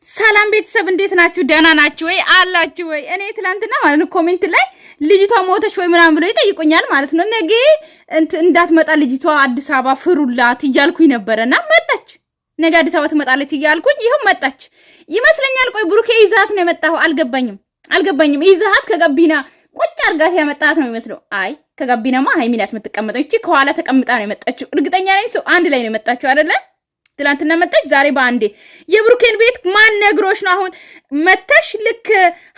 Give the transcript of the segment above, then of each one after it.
ሰላም ቤተሰብ እንዴት ናችሁ? ደህና ናችሁ ወይ? አላችሁ ወይ? እኔ ትላንትና ማለት ነው ኮሜንት ላይ ልጅቷ ሞተች ወይ ምናምን ብለው ይጠይቁኛል ማለት ነው። ነገ እንዳትመጣ ልጅቷ አዲስ አበባ ፍሩላት እያልኩኝ ነበረና መጣች። ነገ አዲስ አበባ ትመጣለች እያልኩኝ ይሄው መጣች ይመስለኛል። ቆይ ብሩኬ ይዛት ነው የመጣው። አልገባኝም። ይዛት ከጋቢና ቁጭ አርጋት ያመጣት ነው የሚመስለው። አይ ከጋቢናማ ሃይሚናት የምትቀመጠው እቺ ከኋላ ተቀምጣ ነው የመጣችው። እርግጠኛ ነኝ ሰው አንድ ላይ ነው የመጣችው አይደለ? ትላንትና መጣች ዛሬ በአንዴ። የብሩኬን ቤት ማን ነግሮሽ ነው አሁን መተሽ? ልክ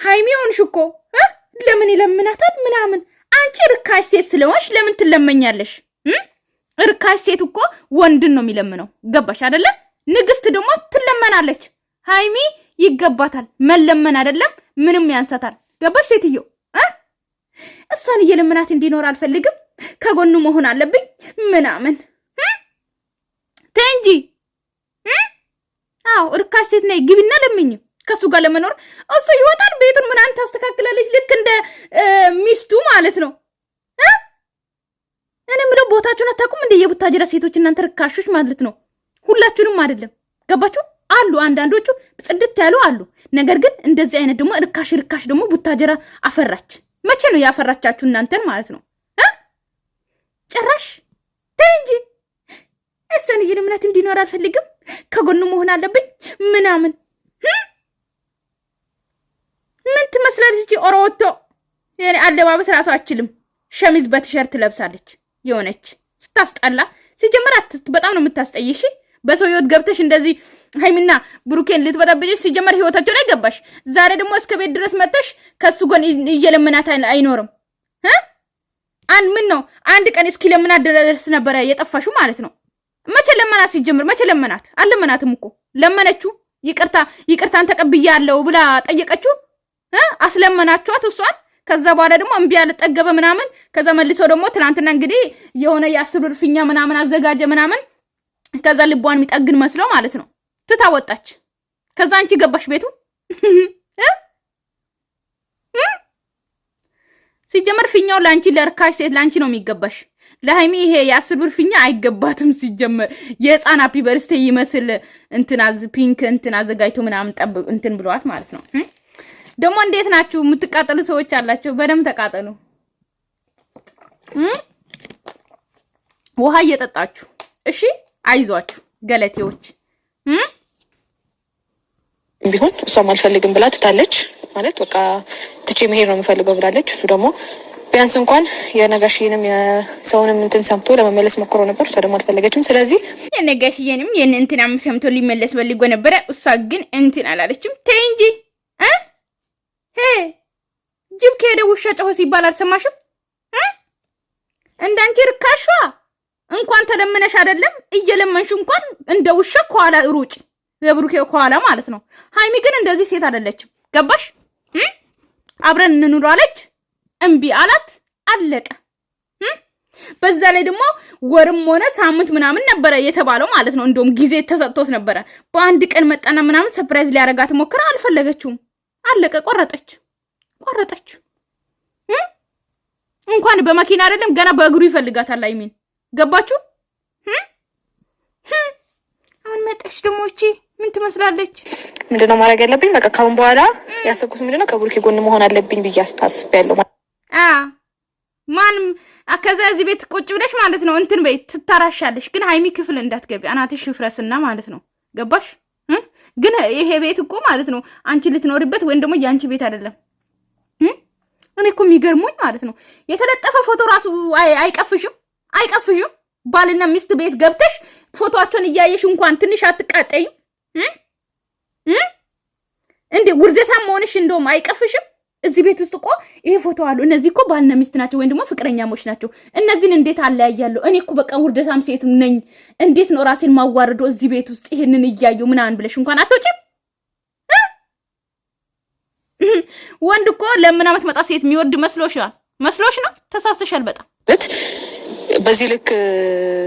ሃይሚ ሆንሽ እኮ ለምን ይለምናታል ምናምን። አንቺ ርካሽ ሴት ስለሆንሽ ለምን ትለመኛለሽ? ርካሽ ሴት እኮ ወንድን ነው የሚለምነው። ገባሽ አይደለ? ንግስት ደግሞ ትለመናለች። ሃይሚ ይገባታል መለመን አይደለም ምንም ያንሳታል። ገባሽ ሴትዮ? እሷን እየለመናት እንዲኖር አልፈልግም። ከጎኑ መሆን አለብኝ ምናምን ተንጂ አው ርካሽ ሴት ነይ ግቢና ለምኝ ከሱ ጋር ለመኖር። እሱ ይወጣል ቤቱን ምን አንተ ታስተካክላለች ልክ እንደ ሚስቱ ማለት ነው። እኔ ምለው ቦታችሁን አታውቁም እንደ የቡታጅራ ሴቶች እናንተ ርካሾች ማለት ነው። ሁላችሁንም አይደለም ገባችሁ? አሉ አንዳንዶቹ ጽድት ያሉ አሉ። ነገር ግን እንደዚህ አይነት ደግሞ ርካሽ ደግሞ ቡታጅራ አፈራች። መቼ ነው ያፈራቻችሁ እናንተን ማለት ነው? ጭራሽ ተንጂ እሱን እየለምናት እንዲኖር አልፈልግም። ከጎኑ መሆን አለብኝ ምናምን። ምን ትመስላለች እቺ ኦሮቶ? የኔ አለባበስ ራሱ አችልም። ሸሚዝ በቲሸርት ለብሳለች የሆነች ስታስጠላ። ሲጀመር በጣም ነው የምታስጠይሽ። በሰው ህይወት ገብተሽ እንደዚህ ሃይሚና ብሩኬን ልትበጠብጪ ሲጀመር ህይወታቸው ላይ ገባሽ። ዛሬ ደግሞ እስከ ቤት ድረስ መጥተሽ ከሱ ጎን እየለምናት አይኖርም። ምን ነው አንድ ቀን እስኪ ለምናት ድረስ ነበረ የጠፋሹ ማለት ነው። መቼ ለመናት? ሲጀምር መቼ ለመናት? አልለመናትም እኮ ለመነችው። ይቅርታን ተቀብያለሁ ብላ ጠየቀችው። አስለመናችኋት እሷን። ከዛ በኋላ ደግሞ እምቢ አልጠገበ ምናምን። ከዛ መልሶ ደግሞ ትናንትና እንግዲህ የሆነ የ10 ብር ፊኛ ምናምን አዘጋጀ ምናምን። ከዛ ልቧን የሚጠግን መስለው ማለት ነው ትታወጣች። ከዛ አንቺ ገባሽ ቤቱ። ሲጀመር ፊኛው ላንቺ ለርካሽ ሴት ላንቺ ነው የሚገባሽ። ለሃይሚ ይሄ የ10 ብር ፊኛ አይገባትም። ሲጀመር የህፃን ሃፒ በርስቴ ይመስል ፒንክ አዘጋጅቶ ምናምን ጠብቅ ብለዋት ማለት ነው። ደግሞ እንዴት ናችሁ? የምትቃጠሉ ሰዎች አላችሁ። በደም ተቃጠሉ። ውሃ እየጠጣችሁ እሺ። አይዟችሁ ገለቴዎች። ቢሆን እሷም አልፈልግም ብላ ትታለች ማለት በቃ ትቼ መሄድ ነው የምፈልገው ብላለች። እሱ ደግሞ ቢያንስ እንኳን የነጋሽዬንም የሰውንም ሰምቶ ለመመለስ ሞክሮ ነበር። እሷ ደግሞ አልፈለገችም። ስለዚህ የነጋሽዬንም የእንትናም ሰምቶ ሊመለስ ፈልጎ ነበረ። እሷ ግን አላለችም። ተይ እንጂ ጅብ ከሄደ ውሻ ጮኸ ሲባል አልሰማሽም? እንዳንቺ ርካሿ እንኳን ተለምነሽ አይደለም እየለመንሽ እንኳን እንደ ውሻ ከኋላ ሩጭ። የብሩኬው ከኋላ ማለት ነው። ሃይሚ ግን እንደዚህ ሴት አይደለችም። ገባሽ? አብረን እንኑር አለች። እምቢ አላት። አለቀ። በዛ ላይ ደግሞ ወርም ሆነ ሳምንት ምናምን ነበረ የተባለው ማለት ነው። እንደውም ጊዜ ተሰጥቶት ነበረ። በአንድ ቀን መጣና ምናምን ሰርፕራይዝ ሊያረጋት ሞከረ። አልፈለገችውም። አለቀ። ቆረጠች። እንኳን በመኪና አይደለም ገና በእግሩ ይፈልጋታል ሃይሚን። ገባችሁ? አሁን መጣች ደግሞ እቺ ምን ትመስላለች? ምንድነው ማድረግ ያለብኝ? በቃ ካሁን በኋላ ያሰብኩት ምንድነው ከብሩኬ ጎን መሆን አለብኝ ብዬ አስቤያለሁ። ማንም ከዛ እዚህ ቤት ቁጭ ብለሽ ማለት ነው በይ ትታራሻለሽ። ግን ሃይሚ ክፍል እንዳትገቢ አናትሽ ፍረስና ማለት ነው። ገባሽ? ግን ይሄ ቤት እኮ ማለት ነው አንቺ ልትኖሪበት ወይም ደግሞ ያንቺ ቤት አይደለም። እኔ እኮ የሚገርሙኝ ማለት ነው የተለጠፈ ፎቶ ራሱ አይቀፍሽም። ባልና ሚስት ቤት ገብተሽ ፎቶአቸውን እያየሽ እንኳን ትንሽ አትቃጠይም እንዴ? ውርደታም መሆንሽ እንደውም አይቀፍሽም? እዚህ ቤት ውስጥ እኮ ይሄ ፎቶ አሉ። እነዚህ እኮ ባልና ሚስት ናቸው ወይም ደግሞ ፍቅረኛሞች ናቸው። እነዚህን እንዴት አለያያለሁ? እኔ እኮ በቃ ውርደታም ሴት ነኝ። እንዴት ነው ራሴን ማዋረዶ እዚህ ቤት ውስጥ ይሄንን እያየሁ ምናምን ብለሽ እንኳን አትወጪም? ወንድ እኮ ለምን አመት ሴት የሚወድ መስሎሽ ነው? ተሳስተሻል በጣም። በዚህ ልክ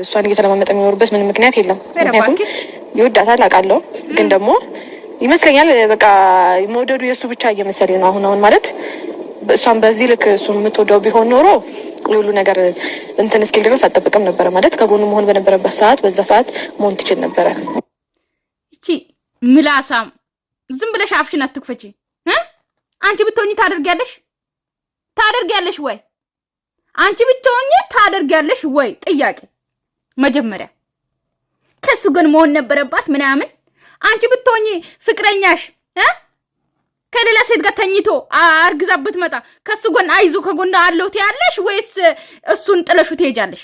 እሷን እየተለማመጠ የሚኖርበት ምንም ምክንያት የለም። ምክንያቱም ይወዳታል አውቃለሁ። ግን ደግሞ ይመስለኛል በቃ መውደዱ የእሱ ብቻ እየመሰለኝ ነው አሁን ማለት። እሷን በዚህ ልክ እሱ የምትወደው ቢሆን ኖሮ ሁሉ ነገር እስኪል ድረስ አጠብቅም ነበረ ማለት። ከጎኑ መሆን በነበረበት ሰዓት በዛ ሰዓት መሆን ትችል ነበረ። እቺ ምላሳም ዝም ብለሽ አፍሽን አትክፈቺ። አንቺ ብትሆኚ ታደርጊያለሽ ወይ? አንቺ ብትሆኚ ታደርጊያለሽ ወይ? ጥያቄ መጀመሪያ ከሱ ግን መሆን ነበረባት ምናምን። አንቺ ብትሆኚ ፍቅረኛሽ ከሌላ ሴት ጋር ተኝቶ አርግዛበት መጣ ከሱ ጎን አይዞ ከጎን አለው ትያለሽ ወይስ እሱን ጥለሹ ትሄጃለሽ?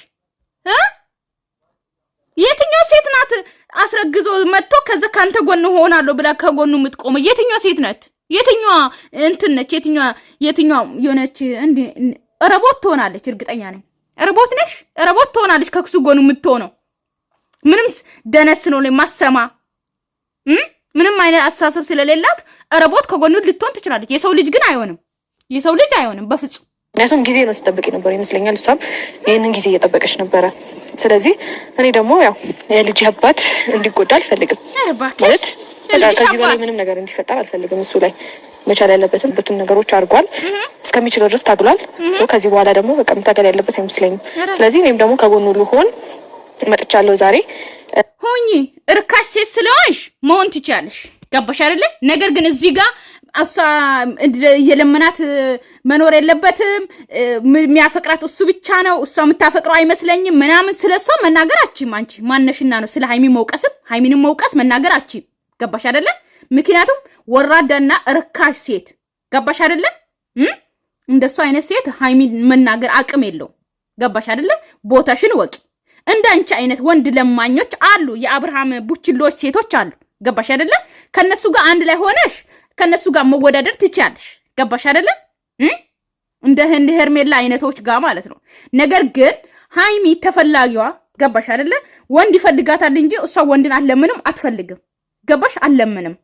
የትኛው ሴት ናት አስረግዞ መጥቶ ከዛ ካንተ ጎን ሆናለሁ ብላ ከጎኑ የምትቆመው? የትኛው ሴት ናት? የትኛው እንትን ነች? የትኛው የሆነች እንዴ ረቦት ትሆናለች? እርግጠኛ ነኝ ረቦት ነሽ። ረቦት ትሆናለች ከክሱ ጎኑ የምትሆነው። ምንም ደነስ ነው ለማሰማ ምንም አይነት አስተሳሰብ ስለሌላት ረቦት ከጎኑ ልትሆን ትችላለች። የሰው ልጅ ግን አይሆንም። የሰው ልጅ አይሆንም በፍጹም። ምክንያቱም ጊዜ ነው ስጠብቅ ነበር ይመስለኛል። እሷም ይሄንን ጊዜ እየጠበቀች ነበረ። ስለዚህ እኔ ደግሞ ያው የልጅ አባት እንዲጎዳ አልፈልግም ማለት ከዚህ በላይ ምንም ነገር እንዲፈጠር አልፈልግም። እሱ ላይ መቻል ያለበትን በቱን ነገሮች አድርጓል። እስከሚችለው ድረስ ታግሏል። ከዚህ በኋላ ደግሞ በቃ መታገል ያለበት አይመስለኝም። ስለዚህ እኔም ደግሞ ከጎኑ ልሆን መጥቻለሁ ዛሬ። ሆኚ እርካሽ ሴት ስለሆንሽ መሆን ትችያለሽ። ገባሽ አይደለ? ነገር ግን እዚህ ጋር እሷ የለመናት መኖር የለበትም። የሚያፈቅራት እሱ ብቻ ነው። እሷ የምታፈቅረው አይመስለኝም ምናምን ስለሷ መናገር አችም። አንቺ ማነሽና ነው ስለ ሃይሚ መውቀስም ሃይሚንም መውቀስ መናገር አችም። ገባሽ አይደለ? ምክንያቱም ወራዳና እርካሽ ሴት ገባሽ አይደለ? እንደሷ አይነት ሴት ሃይሚን መናገር አቅም የለው። ገባሽ አይደለ? ቦታሽን ወቂ። እንዳንቺ አይነት ወንድ ለማኞች አሉ፣ የአብርሃም ቡችሎች ሴቶች አሉ። ገባሽ አይደለ? ከነሱ ጋር አንድ ላይ ሆነሽ ከነሱ ጋር መወዳደር ትችያለሽ። ገባሽ አይደለ? እንደ ሄርሜላ አይነቶች ጋር ማለት ነው። ነገር ግን ሃይሚ ተፈላጊዋ ገባሽ አይደለ? ወንድ ይፈልጋታል እንጂ እሷ ወንድን አለምንም አትፈልግም። ገባሽ? አለምንም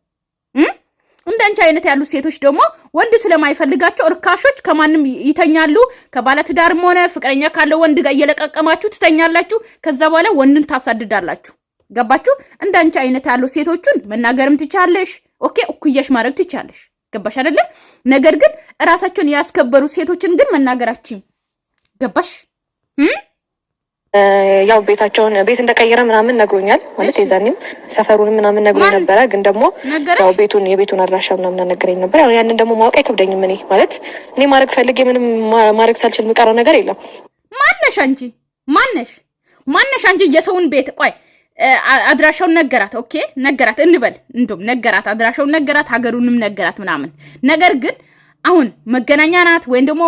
እንዳንቺ አይነት ያሉ ሴቶች ደግሞ ወንድ ስለማይፈልጋቸው እርካሾች ከማንም ይተኛሉ። ከባለትዳርም ሆነ ፍቅረኛ ካለው ወንድ ጋር እየለቀቀማችሁ ትተኛላችሁ። ከዛ በኋላ ወንድን ታሳድዳላችሁ። ገባችሁ? እንዳንቺ አይነት ያሉ ሴቶቹን መናገርም ትቻለሽ። ኦኬ እኩያሽ ማድረግ ትቻለሽ። ገባሽ አይደለ? ነገር ግን ራሳቸውን ያስከበሩ ሴቶችን ግን መናገራችን ገባሽ? ያው ቤታቸውን ቤት እንደቀየረ ምናምን ነግሮኛል። ማለት የዛኔም ሰፈሩን ምናምን ነግሮኝ ነበረ። ግን ደግሞ ያው የቤቱን አድራሻ ምናምን ነገረኝ ነበር። ያው ያንን ደግሞ ማወቅ አይከብደኝም። እኔ ማለት እኔ ማድረግ ፈልጌ ምንም ማድረግ ሳልችል የሚቀረው ነገር የለም። ማነሽ አንቺ? ማነሽ አንቺ? የሰውን ቤት ቆይ አድራሻውን ነገራት። ኦኬ ነገራት እንበል፣ እንደውም ነገራት፣ አድራሻውን ነገራት፣ ሀገሩንም ነገራት ምናምን። ነገር ግን አሁን መገናኛ ናት ወይም ደግሞ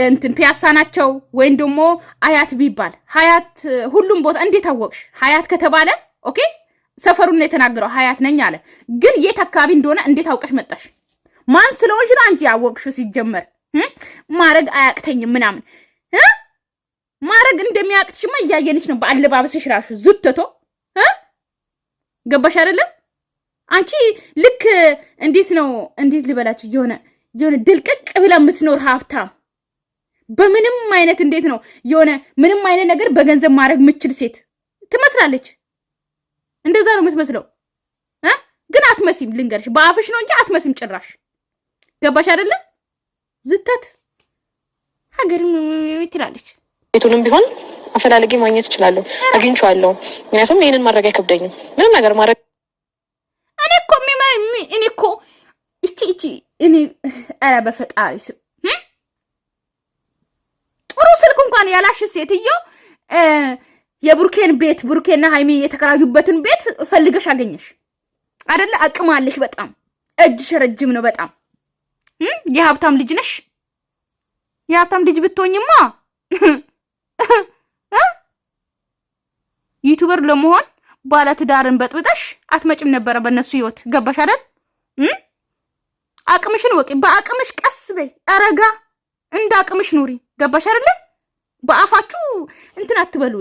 እንትን ፒያሳ ናቸው ወይም ደግሞ አያት ቢባል ሀያት ሁሉም ቦታ እንዴት አወቅሽ? ሀያት ከተባለ ኦኬ ሰፈሩን ነው የተናገረው፣ ሀያት ነኝ አለ። ግን የት አካባቢ እንደሆነ እንዴት አውቀሽ መጣሽ? ማን ስለሆንሽ ነው አንቺ ያወቅሽው? ሲጀመር ማረግ አያቅተኝም ምናምን ማረግ እንደሚያቅትሽማ እያየንሽ ነው። በአለባበስሽ ራሱ ዝተቶ ገባሽ አይደለም? አንቺ ልክ እንዴት ነው እንዴት ልበላችሁ የሆነ ድልቅቅ ብላ የምትኖር ሀብታም በምንም አይነት እንዴት ነው የሆነ ምንም አይነት ነገር በገንዘብ ማድረግ የምችል ሴት ትመስላለች። እንደዛ ነው የምትመስለው። ግን አትመሲም። ልንገርሽ በአፍሽ ነው እንጂ አትመሲም ጭራሽ። ገባሽ አይደለ? ዝተት ሀገር ትላለች። ቤቱንም ቢሆን አፈላልጌ ማግኘት እችላለሁ፣ አግኝቼዋለሁ። ምክንያቱም ይሄንን ማድረግ አይከብደኝም። ምንም ነገር ማድረግ እኔ እኮ እኔ ኧረ በፈጣሪ ስም ጥሩ ስልክ እንኳን ያላሽ ሴትዮ የቡርኬን ቤት ቡርኬና ሃይሚ የተከራዩበትን ቤት ፈልገሽ አገኘሽ አይደለ? አቅም አለሽ በጣም እጅሽ ረጅም ነው በጣም የሀብታም ልጅ ነሽ። የሀብታም ልጅ ብትሆኝማ ዩቲዩበር ለመሆን ባለትዳርን በጥብጠሽ አትመጭም ነበረ በእነሱ ህይወት። ገባሽ አይደል? አቅምሽን ወቂ። በአቅምሽ ቀስ በይ፣ አረጋ እንደ አቅምሽ ኑሪ። ገባሽ አይደል? በአፋችሁ እንትን አትበሉ።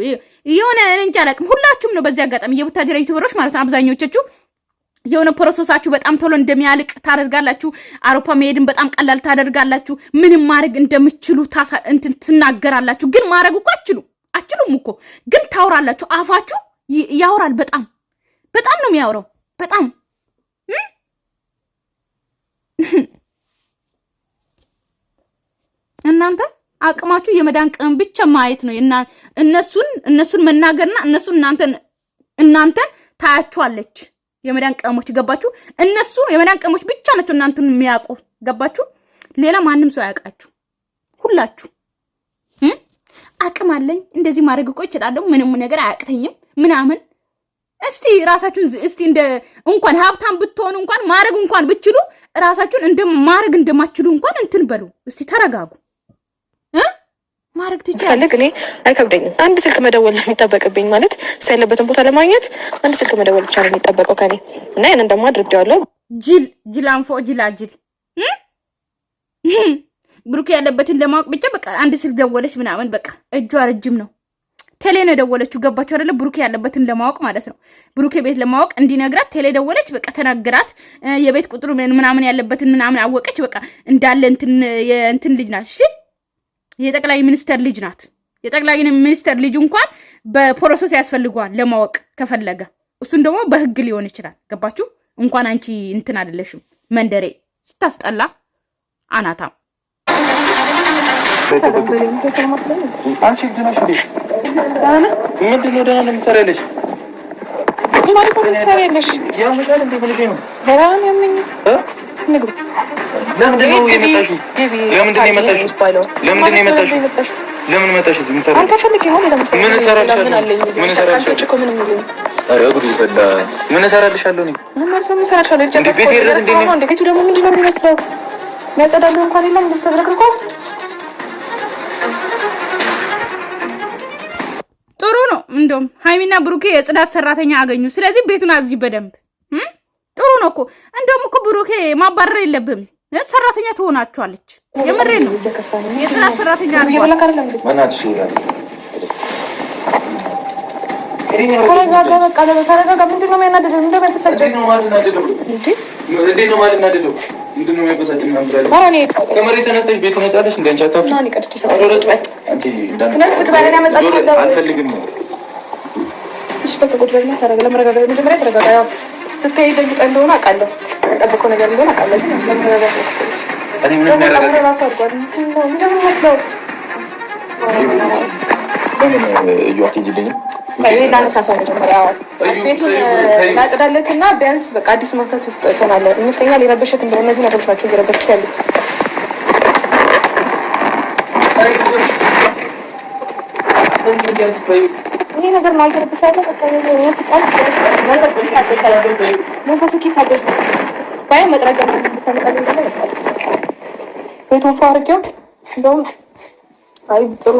የሆነ እንጃ አላቅም። ሁላችሁም ነው በዚህ አጋጣሚ የቡታጀራ ዩቲዩበሮች ማለት ነው አብዛኞቻችሁ የሆነ ፕሮሰሳችሁ በጣም ቶሎ እንደሚያልቅ ታደርጋላችሁ። አውሮፓ መሄድን በጣም ቀላል ታደርጋላችሁ። ምንም ማድረግ እንደምትችሉ እንትን ትናገራላችሁ። ግን ማድረግ እኮ አትችሉም እኮ ግን ታውራላችሁ። አፋችሁ ያወራል። በጣም ነው የሚያወራው። በጣም እናንተ አቅማችሁ የመዳን ቅም ብቻ ማየት ነው። እነሱን መናገርና እነሱ እናንተን ታያችኋለች። የመዳን ቀሞች ገባችሁ? እነሱ የመዳን ቀሞች ብቻ ናቸው እናንተን የሚያውቁ ገባችሁ? ሌላ ማንም ሰው ያውቃችሁ ሁላችሁ። አቅም አለኝ እንደዚህ ማድረግ እኮ እችላለሁ፣ ምንም ነገር አያቅተኝም ምናምን። እስቲ ራሳችሁን እስቲ እንደ እንኳን ሀብታም ብትሆኑ እንኳን ማድረግ እንኳን ብትችሉ ራሳችሁን ማድረግ እንደማትችሉ እንኳን እንትን በሉ እስቲ ተረጋጉ። ማድረግ ትችላለህ። እኔ አይከብደኝም። አንድ ስልክ መደወል ነው የሚጠበቅብኝ። ማለት እሱ ያለበትን ቦታ ለማግኘት አንድ ስልክ መደወል ብቻ ነው የሚጠበቀው ከኔ እና ያንን ደግሞ አድርጌዋለሁ። ጅላንፎ ጅላጅል ብሩኬ ያለበትን ለማወቅ ብቻ በቃ አንድ ስልክ ደወለች ምናምን በቃ እጇ ረጅም ነው። ቴሌ ነው ደወለችው። ገባችሁ አይደለ? ብሩኬ ያለበትን ለማወቅ ማለት ነው። ብሩኬ ቤት ለማወቅ እንዲነግራት ቴሌ ደወለች። በቃ ተናገራት። የቤት ቁጥሩ ምናምን ያለበትን ምናምን አወቀች። በቃ እንዳለ እንትን ልጅ ናት። እሺ የጠቅላይ ሚኒስተር ልጅ ናት። የጠቅላይ ሚኒስተር ልጅ እንኳን በፕሮሰስ ያስፈልገዋል ለማወቅ ከፈለገ። እሱን ደግሞ በህግ ሊሆን ይችላል። ገባችሁ? እንኳን አንቺ እንትን አይደለሽም መንደሬ ስታስጠላ አናታም አንቺ ድነሽ ምንድን ነው ደህና ነው የምትሰሪያለሽ? ማለት ነው የምትሰሪያለሽ? ያምሻል እንዴ? ምን ነው በራን ያመኝ ንግሩ ለምንድን ነው የመጣሽው? ለምንድን ነው የመጣሽው? ለምንድን ነው የመጣሽው? ለምን መጣሽ? እዚህ ምን ሰራሽ? አንተ ፈልግ ይሆን ለምን ምን እሰራልሻለሁ? ምን እሰራልሻለሁ? እኮ ምንም ይለኝ። ኧረ ጉድ ይፈላ። ምን እሰራልሻለሁ? እኔ ምን ማለት ነው እሰራልሻለሁ? እንዴ ቤት ይረስ እንዴ ቤቱ ደግሞ ምንድን ነው የሚመስለው? የሚያጸዳልህ እንኳን የለም። እንደዚህ ተዝረክርኮ ጥሩ ነው። እንደውም ሃይሚና ብሩኬ የጽዳት ሰራተኛ አገኙ። ስለዚህ ቤቱን አዝጂ በደንብ ጥሩ ነው እኮ። እንደውም እኮ ብሩኬ ማባረር የለብህም። ሰራተኛ ትሆናችኋለች። የምሬ ነው። የጽዳት ሰራተኛ ተረጋጋ። በቃ ተረጋጋ። ምንድን ነው የሚያናድደው? ምንድን ነው የሚያበሳጨው? እንዴት ነው ማልናደደው? ምንድን ነው የሚያበሳጨው? ከመሬት ተነስተሽ ቤት ትመጫለሽ። እንደ አንቺ አታፍሪ። አልፈልግም። እሺ በቃ ቁጭ በልና ተረጋጋ። ለመረጋጋት መጀመሪያ ተረጋጋ። ያው ስትሄድ ደብቀህ እንደሆነ አውቃለሁ። ጠብቀው ነገር እንደሆነ አውቃለሁ። ግን ለመረጋጋት እኔ ምንም ያረጋጋ ራሱ አድርጓል። ምንድን ነው የሚመስለው? እዩ አትይዝልኝም። ላነሳሳው መጀመሪያ ቤቱን ላጽዳለትና ቢያንስ በቃ አዲስ መንፈስ ውስጥ ትሆናለህ ይመስለኛል። የረበሸት እንደሆነ እነዚህ ነገሮች ናቸው እየረበሸት ያሉት። ይሄ ነገር ማለት ረብሻለሁ። መንፈስ ይታደስ ባይ መጥረጊያ ተመጣጣኝ ቤቱን ፏ አድርጌው እንደውም አይ ጥሩ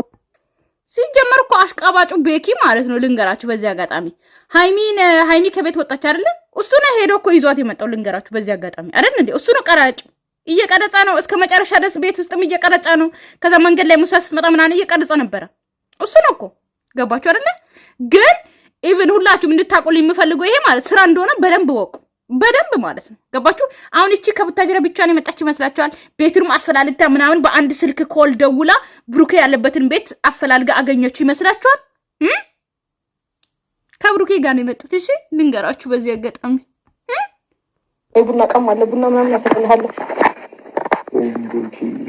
ሲጀመር እኮ አሽቃባጩ ቤኪ ማለት ነው። ልንገራችሁ በዚህ አጋጣሚ ሃይሚ ከቤት ወጣች አይደለ? እሱ ነው ሄዶ እኮ ይዟት የመጣው። ልንገራችሁ በዚህ አጋጣሚ አይደል እንዴ? እሱ ነው ቀራጭ። እየቀረጸ ነው እስከ መጨረሻ ድረስ ቤት ውስጥም እየቀረጸ ነው። ከዛ መንገድ ላይ ሙሳ ስትመጣ ምናምን እየቀረጸ ነበረ። እሱ ነው እኮ ገባችሁ አይደለ? ግን ኢቭን ሁላችሁም እንድታቁልኝ የምፈልገው ይሄ ማለት ስራ እንደሆነ በደንብ ወቁ። በደንብ ማለት ነው ገባችሁ? አሁን እቺ ከቡታጅራ ብቻዋን የመጣች ይመስላችኋል? ቤቱንም አስፈላልግታ ምናምን በአንድ ስልክ ኮል ደውላ ብሩኬ ያለበትን ቤት አፈላልጋ አገኘችው ይመስላችኋል? ከብሩኬ ጋር ነው የመጡት። እሺ ልንገራችሁ በዚህ አጋጣሚ ቡና ቀም አለ ቡና ምናምን ያፈላልሃለሁ።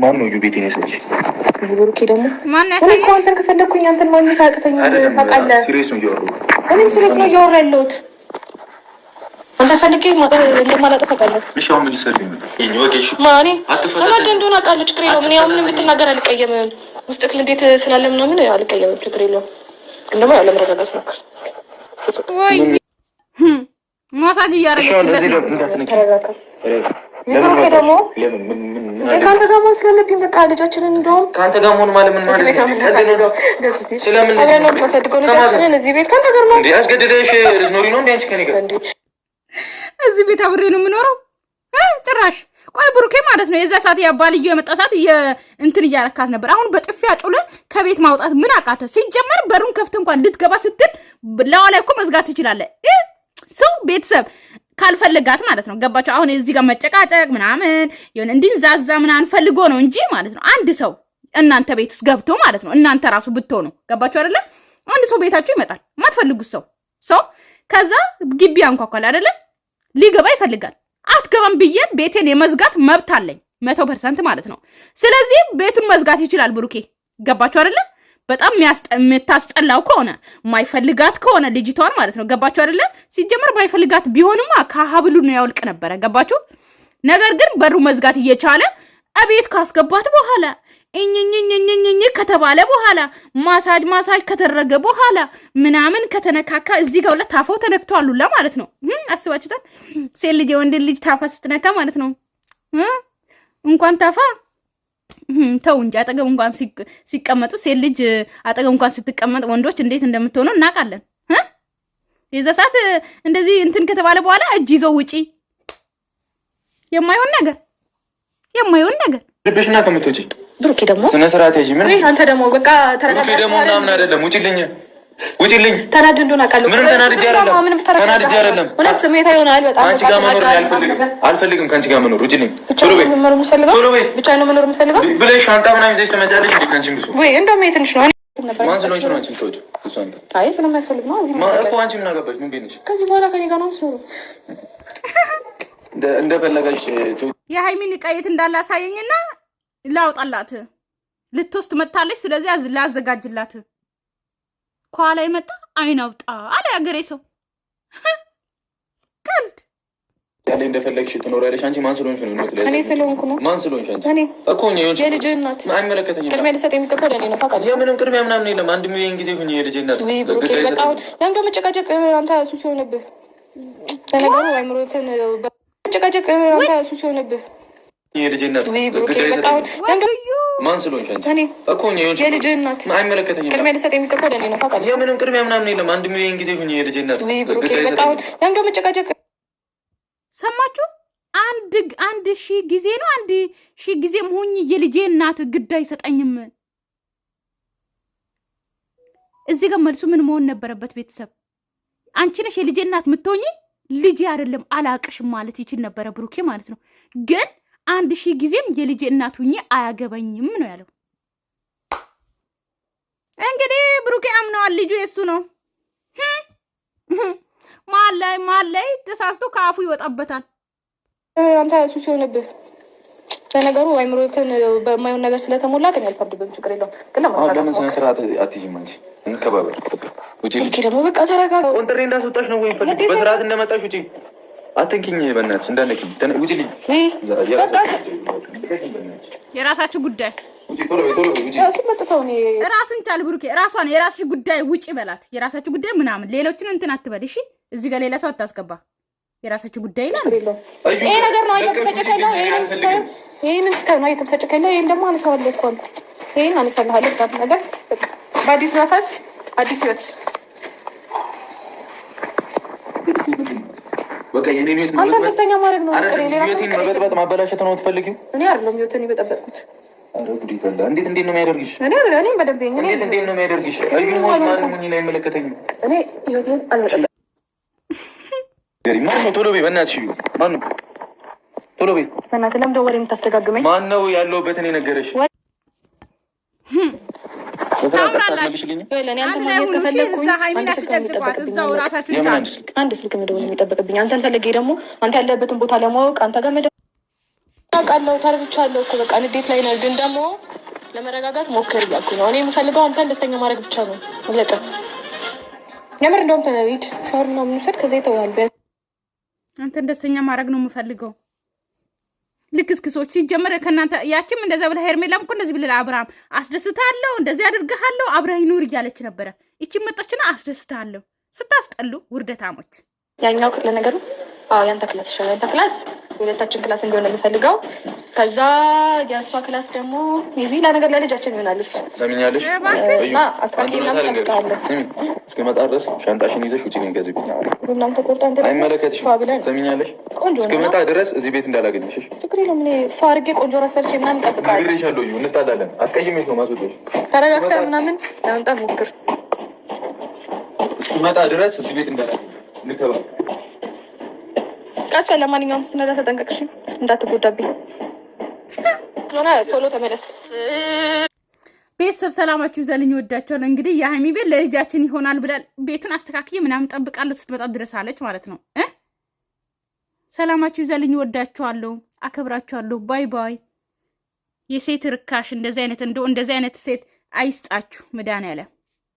ማን ነው ቤቴን ያሳየሽ? ብሩኬ ደግሞ ማን ያሳየሽ? እኔ አንተን ከፈለኩኝ አንተን ማግኘት አቅተኝ ታውቃለህ። ሲሪየስ ነው እያወራሁ። እኔም ሲሪየስ ነው እያወራሁ ያለሁት። አንተ ፈልጌ እንደማላጠፋ አውቃለሁ። እሺ አሁን ምን ልትሰሪ ነው? ይወጪ ማኔ ተናገር እንደሆነ አውቃለሁ። ችግር የለውም። እኔ አሁን ብትናገር አልቀየምም። ውስጥክ እንዴት ስላለ ምናምን አልቀየምም። ችግር የለውም። ግን ደግሞ ያው ለመረጋጋት ነው። ወይ ማሳጅ እያደረገችለት ነው። ተረጋጋ። ለምን ደግሞ ከአንተ ጋር መሆን ስለለብኝ በቃ ልጃችንን እንደውም ከአንተ ጋር መሆን ማለት ምን ማለት ነው? ስለምን ነው ማሳድገው ልጃችንን እዚህ ቤት ከአንተ ጋር ነው እንዴ? አስገድደሽ ልትኖሪ ነው እንዴ? አንቺ ከኔ ጋር እዚህ ቤት አብሬ ነው የምኖረው? ጭራሽ ቆይ ብሩኬ ማለት ነው የዛ ሰዓት ያባልዩ የመጣ ሰዓት እንትን እያረካት ነበር። አሁን በጥፊያ ጩለ ከቤት ማውጣት ምን አቃተ? ሲጀመር በሩን ከፍት እንኳን ልትገባ ስትል ለዋላይ እኮ መዝጋት ትችላለህ። ሰው ቤተሰብ ካልፈለጋት ማለት ነው ገባቸው? አሁን እዚህ ጋር መጨቃጨቅ ምናምን ይሁን እንድንዛዛ ምናምን ፈልጎ ነው እንጂ ማለት ነው አንድ ሰው እናንተ ቤት ውስጥ ገብቶ ማለት ነው እናንተ ራሱ ብትሆኑ ገባቸው አይደለ? አንድ ሰው ቤታችሁ ይመጣል ማትፈልጉት ሰው ከዛ ግቢ አንኳኳል አይደለ? ሊገባ ይፈልጋል። አትገባም ብዬ ቤቴን የመዝጋት መብት አለኝ 100% ማለት ነው። ስለዚህ ቤቱን መዝጋት ይችላል ብሩኬ ገባችሁ አይደለ? በጣም የምታስጠላው ከሆነ ማይፈልጋት ከሆነ ልጅቷን ማለት ነው። ገባችሁ አይደለ? ሲጀመር ማይፈልጋት ቢሆንማ ከሀብሉ ነው ያወልቅ ነበረ። ገባችሁ? ነገር ግን በሩ መዝጋት እየቻለ እቤት ካስገባት በኋላ እኝኝኝኝኝኝ ከተባለ በኋላ ማሳጅ ከተደረገ በኋላ ምናምን ከተነካካ እዚህ ጋር ሁለት ታፋው ተነክቷል ሁላ ማለት ነው። አስባችሁታል? ሴት ልጅ ወንድ ልጅ ታፋ ስትነካ ማለት ነው። እንኳን ታፋ ተው እንጂ አጠገብ እንኳን ሲቀመጡ ሴት ልጅ አጠገብ እንኳን ስትቀመጥ ወንዶች እንዴት እንደምትሆነው እናውቃለን። የዛ ሰዓት እንደዚህ እንትን ከተባለ በኋላ እጅ ይዘው ውጪ የማይሆን ነገር ልብሽና ከምትወጪ ብሩኬ ደግሞ ስነ ስርዓት ያጂ ምን አንተ ደግሞ በቃ ተረጋጋ። ብሩኬ ደግሞ ምናምን አይደለም። ውጪልኝ። ተናድ እንደሆነ አውቃለሁ። ምንም ተናድጄ አይደለም። እውነት ስሜታዊ ሆነሃል በጣም። አንቺ ጋር መኖር አልፈልግም። ከአንቺ ጋር መኖር ውጪልኝ። ቶሎ በይ። ብቻ ነው መኖር የምትፈልገው ብለሽ ሻንጣ ምናምን ይዘሽ ትመጫለሽ እንዴ? ከአንቺም ብሱ ወይ እንደውም ትንሽ ነው። ማን ስለሆንሽ ነው አንቺ የምትወጪው? እሱ አንተ አይ ስለማያስፈልግ ነው። እዚህ ማለት እኮ አንቺ ምን አገባሽ? ምን ቤነሽ? ከዚህ በኋላ ከኔ ጋር ነው ስለሆነ እንደፈለገሽ የሃይሚን ቀየት እንዳላሳየኝና ላውጣላት ልትወስድ መታለች። ስለዚህ ላዘጋጅላት ከኋላ የመጣ አይን አውጣ አለ ያገሬ ሰው። ቀልድ ያለ እንደፈለግሽ ትኖሪያለሽ። አንቺ ማን ስለሆንሽ ነው? እኔ ስለሆንኩ ነው። ማን ስለሆንሽ አንቺ? እኔ እኮ ነው የልጅ እናት። አይመለከተኝም። ቅድሚያ ልሰጥ የሚገባው ለእኔ ነው። ታውቃለህ? የምንም ቅድሚያ ምናምን የለም። 1 ሚሊዮን ጊዜ ሁኚ የልጅ እናት። ብሩኬ በቃ ለምን ደግሞ መጨቃጨቅ? አንተ ሱስ የሆነብህ ለነገሩ አይምሮትን መጨቃጨቅ አንተ ሱስ የሆነብህ የልጅ እናት። ብሩኬ በቃ ማን ስለሆንሽ አንቺ? እኔ እኮ ነው የልጅ እናት። አይመለከተኝም። ቅድሚያ ልሰጥ የሚገባው ለእኔ ነው። ታውቃለህ? የምንም ቅድሚያ ምናምን የለም። 1 ሚሊዮን ጊዜ ሁኚ የልጅ እናት። ብሩኬ በቃ ለምን ደግሞ መጨቃጨቅ? ሰማችሁ? አንድ ሺህ ጊዜ ነው 1000 ጊዜም ሁኚ የልጄ እናት ግድ አይሰጠኝም። እዚህ ጋር መልሱ ምን መሆን ነበረበት? ቤተሰብ አንቺ ነሽ የልጄ እናት የምትሆኚ፣ ልጄ አይደለም አላቅሽም ማለት ይችል ነበረ ብሩኬ ማለት ነው። ግን 1000 ጊዜም የልጄ እናት ሁኚ አያገባኝም ነው ያለው። እንግዲህ ብሩኬ አምነዋል፣ ልጁ የሱ ነው። መሀል ላይ ተሳስቶ ከአፉ ይወጣበታል። አንተ ሱስ የሆነብህ ለነገሩ አይምሮክን በማይሆን ነገር ስለተሞላ ግን ያልፈርድብህም ችግር የለውም። ግን ለምን ስነ ስርዓት አትይዥም አንቺ? እንከባበር። ውጪ ደግሞ በቃ ተረጋጋ። ቆንጥሬ እንዳስወጣሽ ነው ወይ ፈልግ? በስርዓት እንደመጣሽ ውጪ። አትንኪኝ በእናትሽ፣ እንዳነኪኝ ውጪልኝ። የራሳችሁ ጉዳይ ራስን ቻል ብሩኬ። ራሷን የራስሽ ጉዳይ ውጪ በላት። የራሳችሁ ጉዳይ ምናምን ሌሎችን እንትን አትበል እሺ። እዚህ ጋር ሌላ ሰው አታስገባ። የራሳችሁ ጉዳይ ይላል። ይሄ ነገር ነው እየተሰጨከለው። ይሄንን እስከ ነው እየተሰጨከለው። ይሄን ደግሞ አነሳዋለሁ እኮ አለ። ይሄን አነሳለሁ ዳት ነገር በአዲስ መንፈስ አዲስ ህይወት በቃ የኔ ህይወት አንተ ደስተኛ ማድረግ ነው። በቃ ሌላ ህይወቴን መበጥበጥ ማበላሸት ነው የምትፈልጊው? እኔ አይደለም ህይወቴን የበጠበጥኩት። እንዴት ነው የሚያደርግሽ? እኔ በደንብ እንዴት ነው የሚያደርግሽ? አይሞት ማንም ምን አይመለከተኝም። እኔ ህይወቴን አልበጠበጥም። ማነው? ቶሎ በይ በእናትሽ። ማነው? ቶሎ በይ በእናትህ። ለምን ደወል የምታስደጋግመኝ? ማነው? ያለሁበትን የነገረሽ? አንድ ስልክ መደወል የሚጠበቅብኝ አንተን ፈለጌ ደግሞ አንተ ያለበትን ቦታ ለማወቅ አንተ ጋር መደወል አውቃለሁ። ተርብቻለሁ እኮ በቃ ንዴት ላይ ነህ። ግን ደግሞ ለመረጋጋት ሞክር እያልኩ ነው። እኔ የምፈልገው አንተን ደስተኛ ማድረግ ብቻ ነው። ለቀ የምር እንደውም ሂድ ሻወር ነው የምንወስድ። ከዛ ይተዋል። አንተን ደስተኛ ማድረግ ነው የምፈልገው። ልክስክሶች ሲጀመር ከእናንተ ያችም እንደዛ ብላ ሄርሜላም እኮ እንደዚህ ብላ አብርሃም አስደስታለሁ እንደዚህ አድርግሃለሁ አብረህ ይኑር እያለች ነበረ። ይቺም መጣችና አስደስታለሁ። ስታስጠሉ ውርደታሞች። ያኛው ለነገሩ ያንተ ክላስ ይሻላል። ያንተ ክላስ የሁለታችን ክላስ እንዲሆን የምፈልገው። ከዛ የእሷ ክላስ ደግሞ ሜቢ ለነገር ለልጃችን ይሆናል። እሱ ሰሚኛለሽ እና አስታኪና ተጠብቃለሁ። እስከመጣ ድረስ ሻንጣሽን ይዘሽ ውጪ ነኝ ከዚህ ቤት። እናንተ ቆርጣ አንተ አይመለከትሽም። ሰሚኛለሽ እስከመጣ ድረስ እዚህ ቤት እንዳላገኝሽ። ችግር የለውም። እኔ ፋርጌ ቆንጆ ራሰርቼ ምናምን እጠብቃለሁ። ነግሬሻለሁ። እንጣላለን። አስቀይሜሽ ነው ማስወጣሽ። ተረጋግተህ ምናምን ለመምጣት ሞክር። እስከመጣ ድረስ እዚህ ቤት እንዳላገኝሽ እንከባለን። ቀስ በል። ለማንኛውም ስትነዳ ተጠንቀቅሽ እንዳትጎዳብኝ። ቶሎ ተመለስ። ቤተሰብ ሰላማችሁ ይዘልኝ ወዳቸዋል። እንግዲህ የሀይሚ ቤት ለልጃችን ይሆናል ብላል። ቤቱን አስተካክዬ ምናምን ጠብቃለሁ ስትመጣ ድረስ አለች ማለት ነው። ሰላማችሁ ይዘልኝ ወዳቸዋለሁ፣ አከብራቸዋለሁ። ባይ ባይ። የሴት ርካሽ እንደዚህ አይነት ሴት አይስጣችሁ መድኃኒዓለም